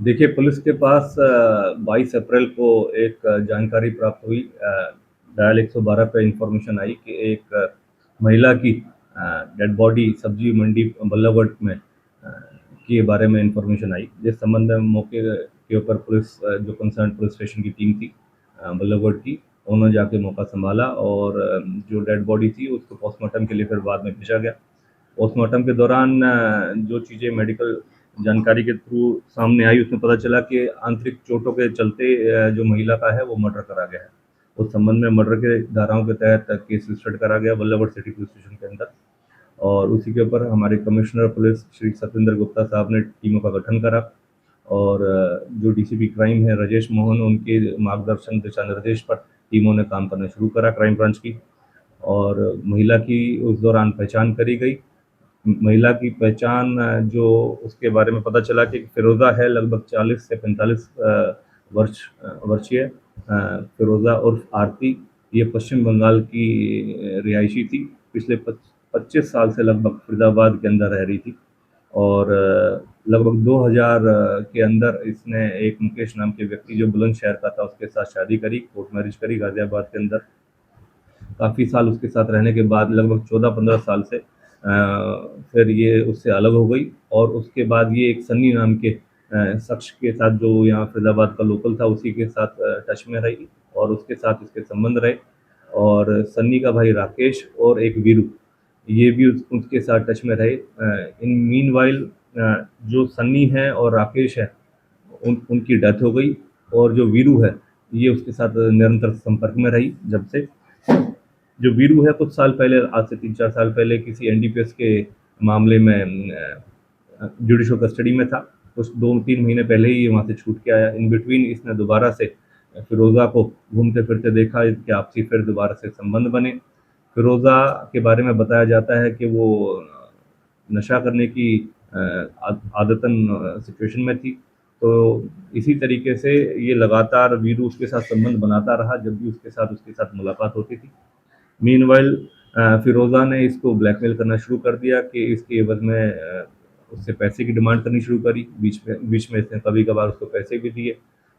देखिए, पुलिस के पास 22 अप्रैल को एक जानकारी प्राप्त हुई। डायल 112 पे इन्फॉर्मेशन आई कि एक महिला की डेड बॉडी सब्जी मंडी बल्लभगढ़ में के बारे में इन्फॉर्मेशन आई। जिस संबंध में मौके के ऊपर पुलिस जो कंसर्न पुलिस स्टेशन की टीम थी बल्लभगढ़ की, उन्होंने जाके मौका संभाला और जो डेड बॉडी थी उसको पोस्टमार्टम के लिए फिर बाद में भेजा गया। पोस्टमार्टम के दौरान जो चीज़ें मेडिकल जानकारी के थ्रू सामने आई, उसमें पता चला कि आंतरिक चोटों के चलते जो महिला का है वो मर्डर करा गया है। उस संबंध में मर्डर के धाराओं के तहत केस रजिस्टर्ड करा गया बल्लभगढ़ सिटी पुलिस स्टेशन के अंदर, और उसी के ऊपर हमारे कमिश्नर पुलिस श्री सत्येंद्र गुप्ता साहब ने टीमों का गठन करा और जो डीसीपी क्राइम है राजेश मोहन, उनके मार्गदर्शन दिशा निर्देश पर टीमों ने काम करना शुरू करा क्राइम ब्रांच की, और महिला की उस दौरान पहचान करी गई। महिला की पहचान जो उसके बारे में पता चला कि फिरोज़ा है, लगभग 40 से 45 वर्षीय फिरोज़ा उर्फ आरती। ये पश्चिम बंगाल की रिहायशी थी। पिछले 25 साल से लगभग फरीदाबाद के अंदर रह रही थी और लगभग 2000 के अंदर इसने एक मुकेश नाम के व्यक्ति जो बुलंदशहर का था उसके साथ शादी करी, कोर्ट मैरिज करी गाज़ियाबाद के अंदर। काफ़ी साल उसके साथ रहने के बाद लगभग 14-15 साल से फिर ये उससे अलग हो गई और उसके बाद ये एक सन्नी नाम के शख्स के साथ जो यहाँ फरीदाबाद का लोकल था उसी के साथ टच में रही और उसके साथ इसके संबंध रहे। और सन्नी का भाई राकेश और एक वीरू, ये भी उसके साथ टच में रहे। इन मीनवाइल जो सन्नी है और राकेश है उनकी डेथ हो गई और जो वीरू है ये उसके साथ निरंतर संपर्क में रही। जब से जो वीरू है कुछ साल पहले, आज से 3-4 साल पहले किसी एनडीपीएस के मामले में जुडिशल कस्टडी में था। कुछ 2-3 महीने पहले ही ये वहाँ से छूट के आया। इन बिटवीन इसने दोबारा से फिरोज़ा को घूमते फिरते देखा, इसके आपसी फिर दोबारा से संबंध बने। फिरोज़ा के बारे में बताया जाता है कि वो नशा करने की आदतन सिचुएशन में थी। तो इसी तरीके से ये लगातार वीरू उसके साथ संबंध बनाता रहा जब भी उसके साथ मुलाकात होती थी। मीनवाइल फिरोज़ा ने इसको ब्लैकमेल करना शुरू कर दिया कि इसके एवज़ में उससे पैसे की डिमांड करनी शुरू करी। बीच में इसने कभी-कभार उसको पैसे भी दिए।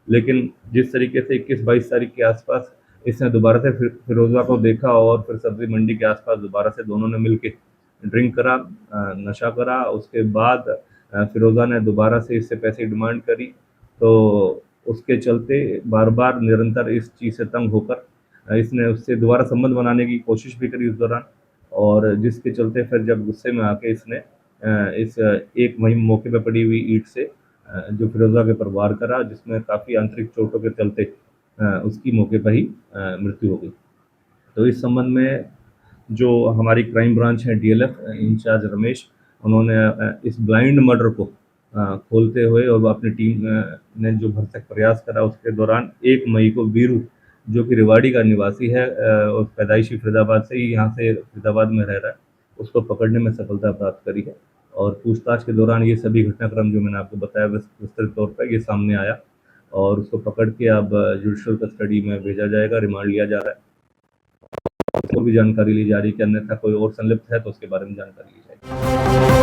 लेकिन जिस तरीके से 21-22 तारीख के आसपास इसने दोबारा से फिरोज़ा को देखा और फिर सब्ज़ी मंडी के आसपास दोबारा से दोनों ने मिलके ड्रिंक करा, नशा करा। उसके बाद फिरोज़ा ने दोबारा से इससे पैसे की डिमांड करी, तो उसके चलते बार-बार निरंतर इस चीज़ से तंग होकर इसने उससे दोबारा संबंध बनाने की कोशिश भी करी उस दौरान, और जिसके चलते फिर जब गुस्से में आके इसने इस एक वहीं मौके पे पड़ी हुई ईंट से जो फिरोज़ा के ऊपर वार करा, जिसमें काफ़ी आंतरिक चोटों के चलते उसकी मौके पर ही मृत्यु हो गई। तो इस संबंध में जो हमारी क्राइम ब्रांच है डीएलएफ इंचार्ज रमेश, उन्होंने इस ब्लाइंड मर्डर को खोलते हुए और अपनी टीम ने जो भरसक प्रयास करा, उसके दौरान 1 मई को वीरू जो कि रेवाड़ी का निवासी है और पैदाइशी फरीदाबाद से ही यहाँ से फरीदाबाद में रह रहा है, उसको पकड़ने में सफलता प्राप्त करी है। और पूछताछ के दौरान ये सभी घटनाक्रम जो मैंने आपको बताया विस्तृत तौर पर ये सामने आया और उसको पकड़ के अब जुडिशल कस्टडी में भेजा जाएगा, रिमांड लिया जा रहा है। और भी जानकारी ली जा रही है कि अन्यथा कोई और संलिप्त है तो उसके बारे में जानकारी ली जाएगी।